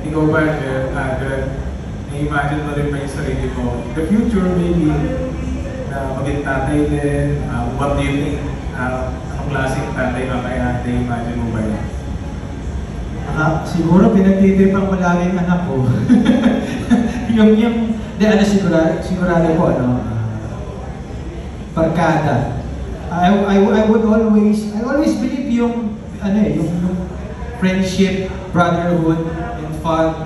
ikaw ba, na-imagine mo rin ba yung sarili mo? The future maybe, na maging tatay din, what do you think? Anong klaseng tatay ba kaya na-imagine mo ba yun? Siguro pinagtitripan ko lagi yung anak ko. sigurado ko, barkada. I always believe yung friendship, brotherhood, and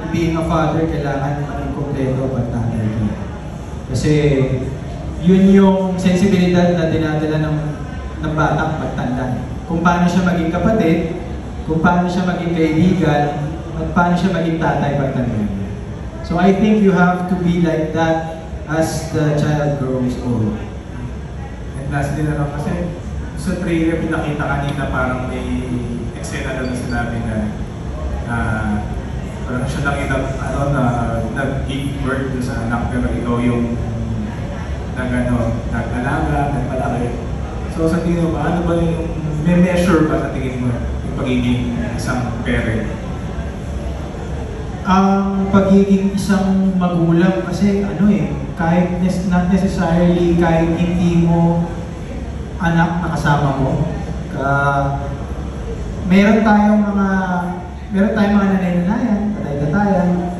being a father, kailangan maging kompleto pag tatay ko. Kasi yun yung sensibilidad na dinadala ng batang pagtanda. Kung paano siya maging kapatid, kung paano siya maging kaibigan, at paano siya maging tatay pagtanda. So I think you have to be like that as the child grows old. And lastly na lang kasi, sa trailer pinakita kanina parang may eksena doon na sinabi na parang siya lang nag-give birth sa anak pero ikaw yung nag-alaga, nagpalaki. So sa tingin mo ba, ano ba yung may measure pa sa tingin mo yung pagiging isang parent? Ang pagiging isang magulang kasi kahit not necessarily kahit hindi mo anak na kasama mo, meron tayong mga nanay-nanayan, tatay-tatayan,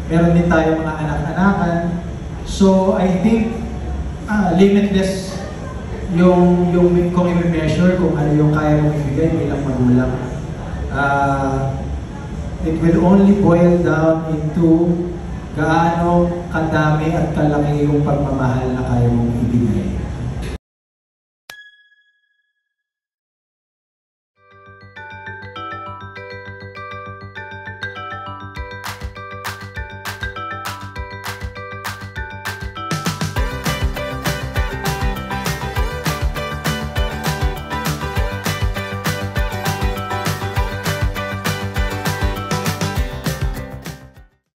meron din tayong mga anak-anakan. So I think limitless yung kung i-measure kung ano yung kaya mong ibigay bilang magulang. It will only boil down into gaano kadami at kalaki yung pagmamahal na kaya mong ibigay.